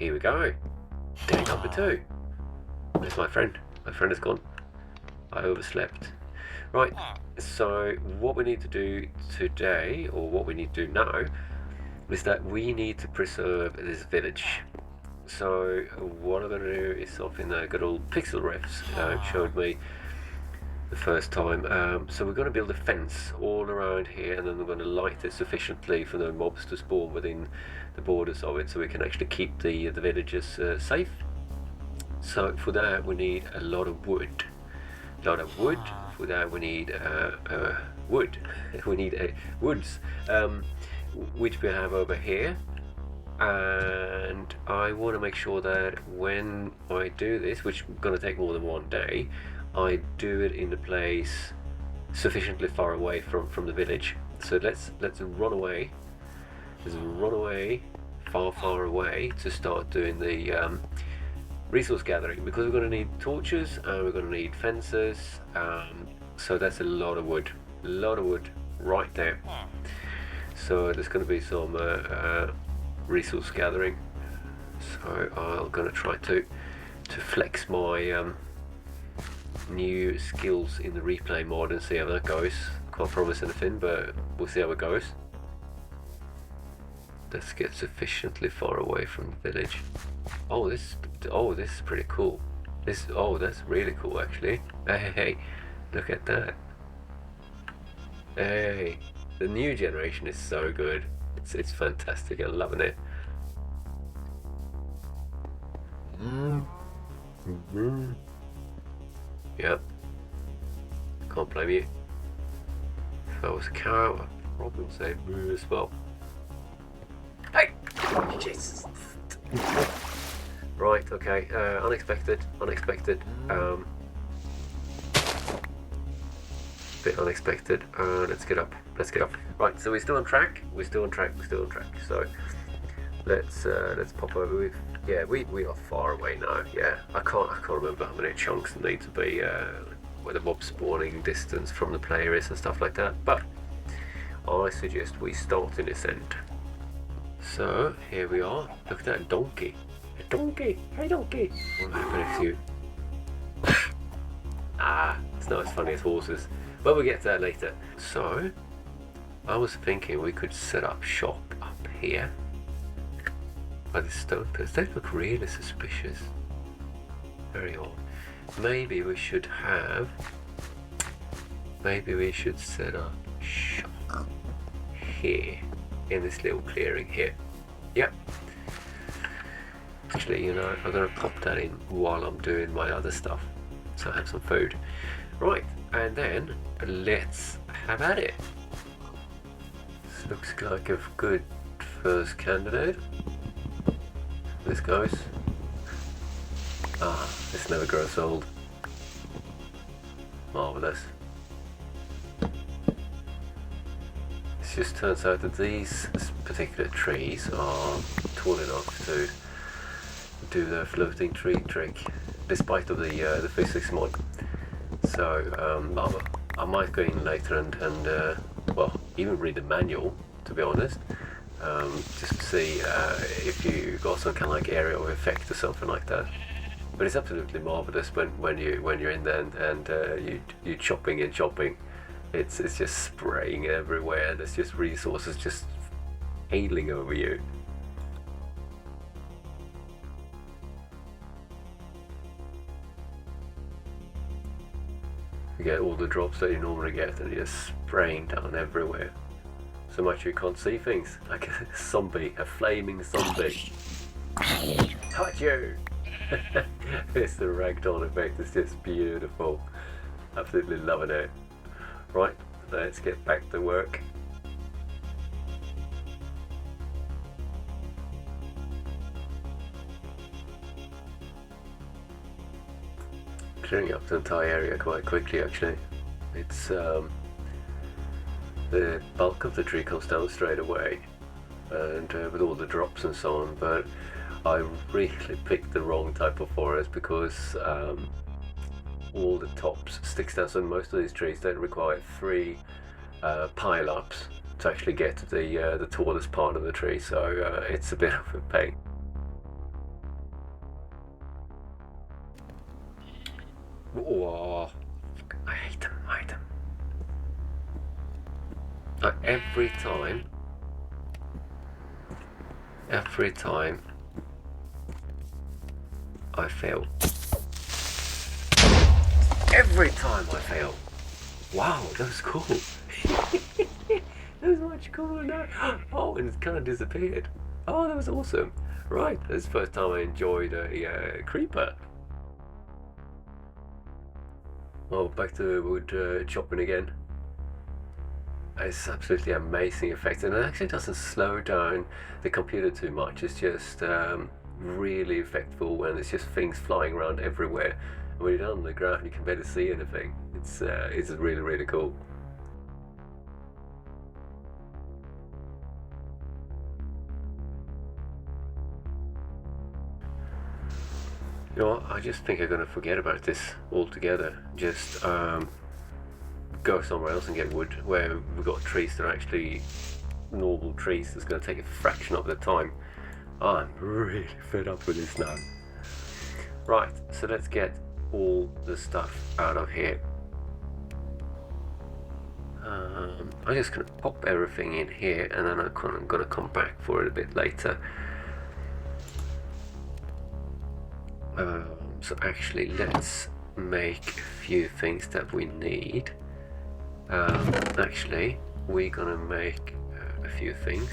here we go. Day number 2. Where's my friend? My friend is gone. I overslept. Right, so what we need to do today, or what we need to do now, is that we need to preserve this village. So what I'm going to do is something that good old Pixel Refs showed me the first time. So we're going to build a fence all around here, and then we're going to light it sufficiently for no mobs to spawn within the borders of it, so we can actually keep the villagers safe. So for that we need a lot of wood. For that we need wood. We need woods, which we have over here. And I want to make sure that when I do this, which is going to take more than one day, I do it in a place sufficiently far away from the village. So let's run away. Let's run away far away to start doing the resource gathering, because we're going to need torches and we're going to need fences. So that's a lot of wood right there. So there's going to be some resource gathering. So I'm going to try to flex my new skills in the replay mod and see how that goes. Can't promise anything, but we'll see how it goes. Let's get sufficiently far away from the village. Oh, this is pretty cool. That's really cool actually. Hey, look at that. Hey, the new generation is so good. It's fantastic. I'm loving it. Yep. Can't blame you. If I was a cow, I'd probably say moo as well. Hey! Jesus. Right, okay. Unexpected. Bit unexpected. Let's get up. Right, so we're still on track. So let's pop over. We are far away now. Yeah, I can't remember how many chunks need to be where the mob spawning distance from the player is and stuff like that. But I suggest we start in this end. So here we are. Look at that donkey. A donkey. Hey donkey. What happened if you? It's not as funny as horses. But we'll get to that later. So I was thinking we could set up shop up here by the stone pits. They look really suspicious. Very odd. Maybe we should set up shop here in this little clearing here. Yep. Actually, I'm gonna pop that in while I'm doing my other stuff, so I have some food. Right, and then let's have at it. This looks like a good first candidate. This goes. This never grows old. Marvelous. It just turns out that these particular trees are tall enough to do the floating tree trick, despite of the physics mod. So I might go in later and well, even read the manual, to be honest, just to see if you got some kind of like area of effect or something like that. But it's absolutely marvelous when you're in there and you chopping. It's just spraying everywhere. There's just resources just hailing over you. You get all the drops that you normally get, and you're just spraying down everywhere. So much you can't see things. Like a zombie, a flaming zombie. Hot you! It's the ragdoll effect. It's just beautiful. Absolutely loving it. Right, let's get back to work. Clearing up the entire area quite quickly actually. It's the bulk of the tree comes down straight away, and with all the drops and so on, but I really picked the wrong type of forest because all the tops sticks down, so most of these trees don't require 3 pile-ups to actually get to the tallest part of the tree, so it's a bit of a pain. Oh, I hate them. I hate them. Every time I fail. Every time I fail. Wow, that was cool. That was much cooler now. Oh, and it's kind of disappeared. Oh, that was awesome. Right, that's the first time I enjoyed a creeper. Oh, back to the wood chopping again. It's absolutely amazing effect, and it actually doesn't slow down the computer too much. It's just really effectful, and it's just things flying around everywhere. And when you're down on the ground, you can barely see anything. It's really, really cool. You know what? I just think I'm gonna forget about this altogether. Just go somewhere else and get wood where we've got trees that are actually normal trees. That's gonna take a fraction of the time. I'm really fed up with this now. Right, so let's get all the stuff out of here. I'm just gonna pop everything in here, and then I'm gonna come back for it a bit later. So actually, let's make a few things that we need. Actually, we're gonna make a few things.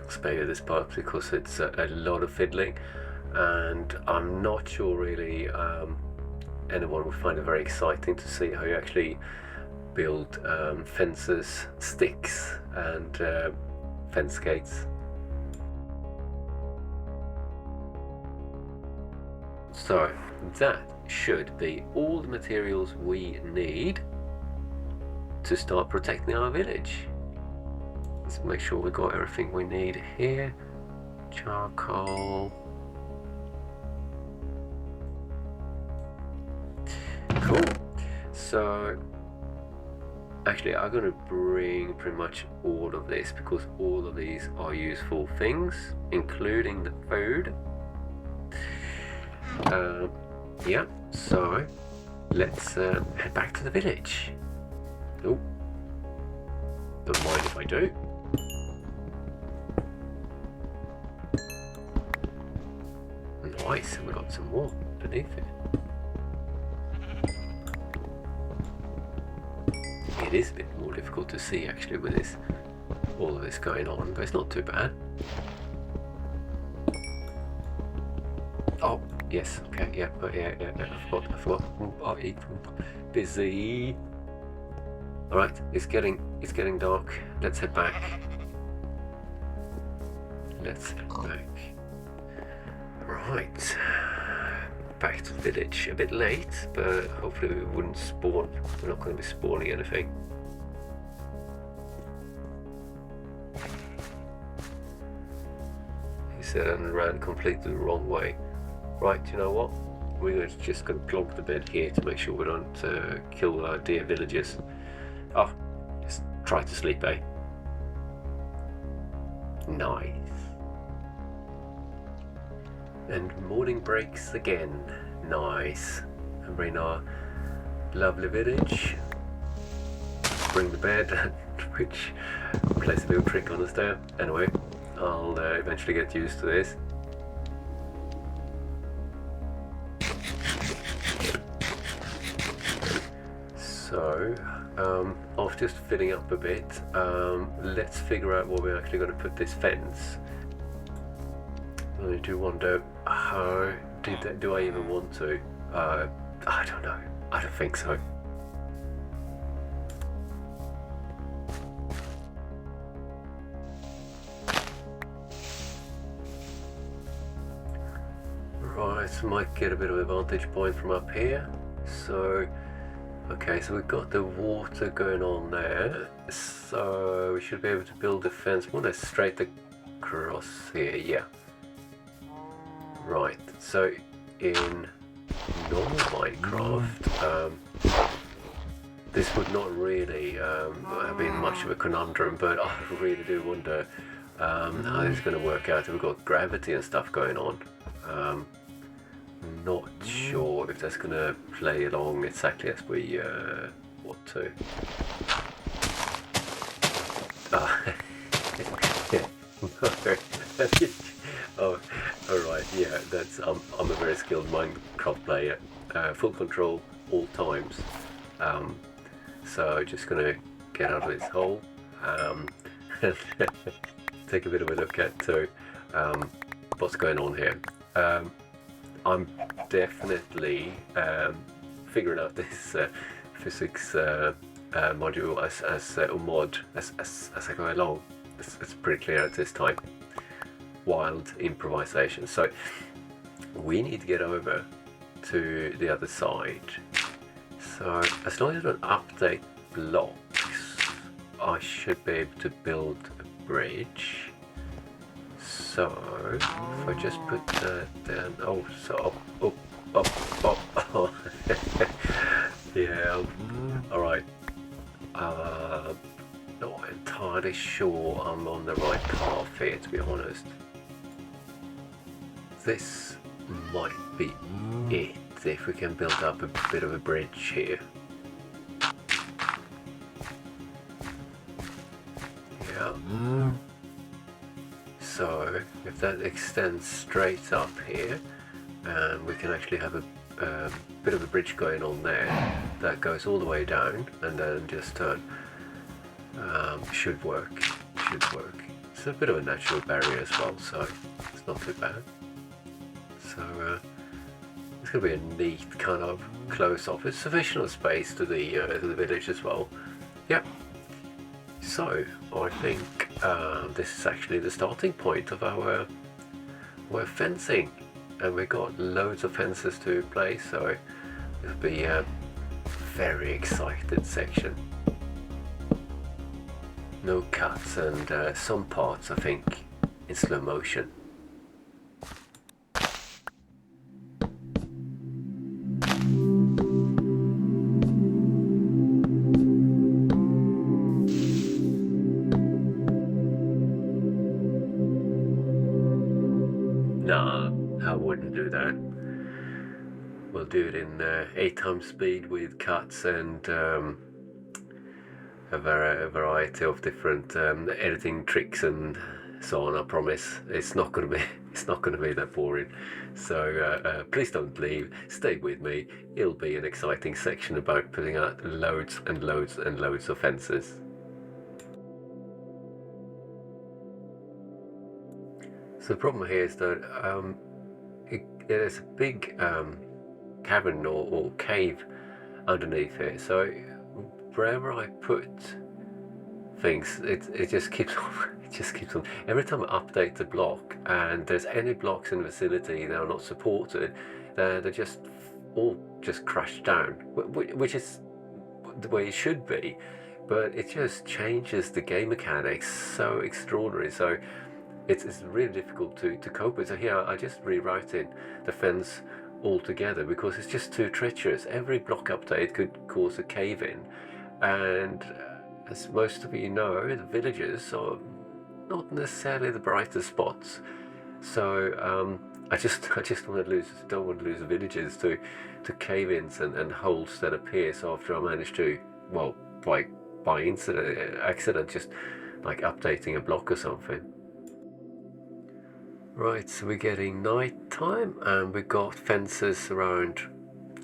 Spare this part because it's a lot of fiddling, and I'm not sure really anyone would find it very exciting to see how you actually build fences, sticks, and fence gates. So that should be all the materials we need to start protecting our village. Let's make sure we got everything we need here. Charcoal. Cool. So actually I'm going to bring pretty much all of this because all of these are useful things, including the food. Yeah, so let's head back to the village. Oh, don't mind if I do. Nice, and we got some more beneath it. It is a bit more difficult to see actually with this, all of this going on, but it's not too bad. Oh, yes, okay, yeah, I forgot. Busy. Alright, it's getting dark. Let's head back. Right. Back to the village. A bit late, but hopefully we wouldn't spawn. We're not going to be spawning anything. He said and ran completely the wrong way. Right, you know what? We're just going to plonk the bed here to make sure we don't kill our dear villagers. Oh, just try to sleep, eh? Nice. And morning breaks again. Nice. And bring our lovely village. Bring the bed, which plays a little trick on us there. Anyway, I'll eventually get used to this. So, after just filling up a bit, let's figure out where we're actually going to put this fence. I do wonder how do I even want to? I don't know. I don't think so. Right, might get a bit of a vantage point from up here. So, okay, so we've got the water going on there. So we should be able to build a fence more or less straight across here. Yeah. Right, so in normal Minecraft, this would not really have been much of a conundrum, but I really do wonder how this is going to work out. We've got gravity and stuff going on. Not sure if that's gonna play along exactly as we want to. Yeah. Oh, alright, yeah, that's I'm a very skilled Minecraft player. Full control all times. So just gonna get out of this hole and take a bit of a look at what's going on here. I'm definitely figuring out this physics module as I go along. It's pretty clear at this time. Wild improvisation. So we need to get over to the other side. So as long as I don't update blocks, I should be able to build a bridge. So if I just put that down, oh, so up. Yeah, alright. Not entirely sure I'm on the right path here, to be honest. This might be it, if we can build up a bit of a bridge here. Yeah. So if that extends straight up here, and we can actually have a bit of a bridge going on there that goes all the way down and then just turn. Should work. It's a bit of a natural barrier as well, so it's not too bad. So it's going to be a neat kind of close-off. It's sufficient space to the village as well. Yep. So I think this is actually the starting point of our fencing, and we've got loads of fences to place. So it'll be a very excited section. No cuts and some parts I think in slow motion. Nah, I wouldn't do that. We'll do it in 8 times speed with cuts and a variety of different editing tricks and so on. I promise it's not going to be that boring. So please don't leave. Stay with me. It'll be an exciting section about putting out loads and loads and loads of fences. So the problem here is that there's a big cavern or cave underneath here. So wherever I put things, it just keeps on. Every time I update the block and there's any blocks in the vicinity that are not supported, they're just all just crash down, which is the way it should be, but it just changes the game mechanics so extraordinary. So it's really difficult to cope with. So here I just rewriting the fence altogether because it's just too treacherous. Every block update could cause a cave-in, and as most of you know, the villages are not necessarily the brightest spots. So I just don't want to lose the villages to cave-ins and holes that appear. So after I managed to, well, by accident, just like updating a block or something. Right, so we're getting night time and we've got fences around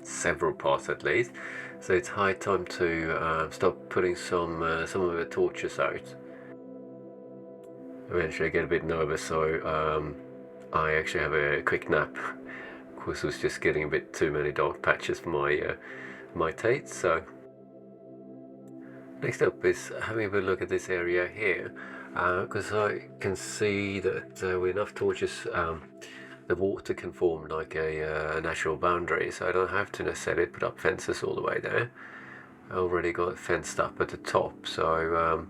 several parts at least. So it's high time to start putting some of the torches out. Eventually I get a bit nervous, so I actually have a quick nap. Of course, it was just getting a bit too many dark patches for my taste. So next up is having a look at this area here, because I can see that with enough torches the water can form like a natural boundary, so I don't have to necessarily put up fences all the way there. I already got it fenced up at the top, so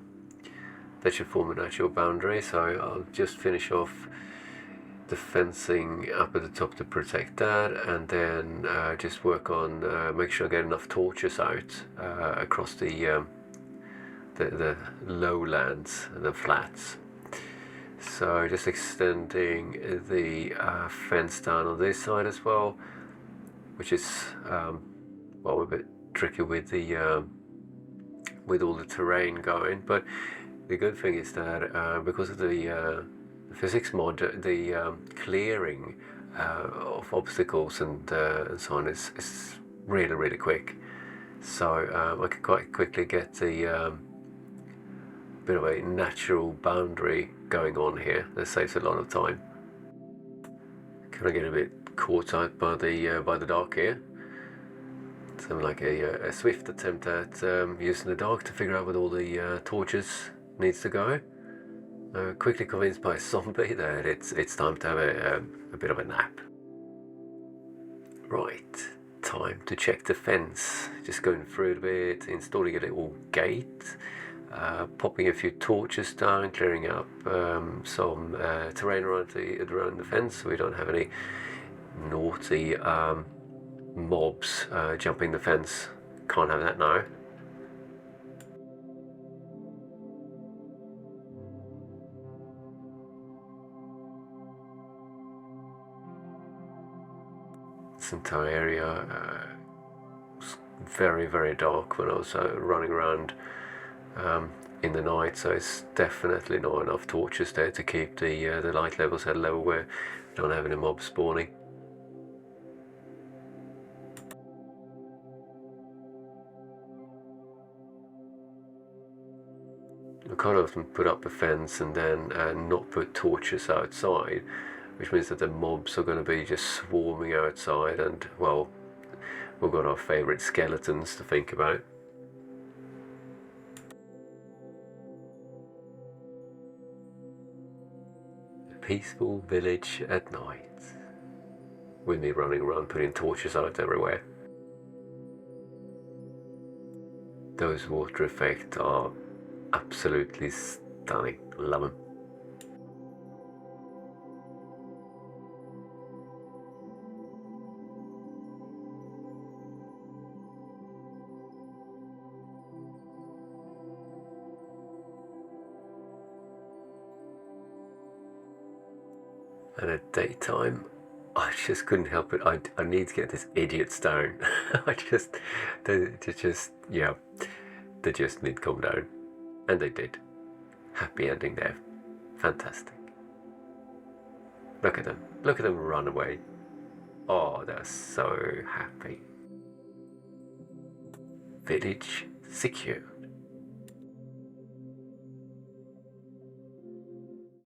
that should form a natural boundary. So I'll just finish off the fencing up at the top to protect that, and then just work on make sure I get enough torches out across the lowlands, the flats. So just extending the fence down on this side as well. which is well, a bit tricky with the with all the terrain going. But the good thing is that because of the physics mod, the clearing of obstacles and so on is really quick. So I could quite quickly get the bit of a natural boundary going on here. That saves a lot of time. Kind of get a bit caught out by the dark here. Something like a swift attempt at using the dark to figure out where all the torches needs to go. Quickly convinced by a zombie that it's time to have a bit of a nap. Right, time to check the fence. Just going through it a bit, installing a little gate, popping a few torches down, clearing up some terrain around the fence so we don't have any naughty mobs jumping the fence. Can't have that now. This entire area was very dark when I was running around in the night, so it's definitely not enough torches there to keep the light levels at a level where we don't have any mobs spawning. I quite often put up a fence and then not put torches outside, which means that the mobs are going to be just swarming outside, and well, we've got our favourite skeletons to think about. A peaceful village at night, with me running around putting torches out everywhere. Those water effects are absolutely stunning. Love them. And at daytime, I just couldn't help it. I need to get this idiots down. They just need to calm down. And they did. Happy ending there. Fantastic. Look at them run away. Oh, they're so happy. Village secure.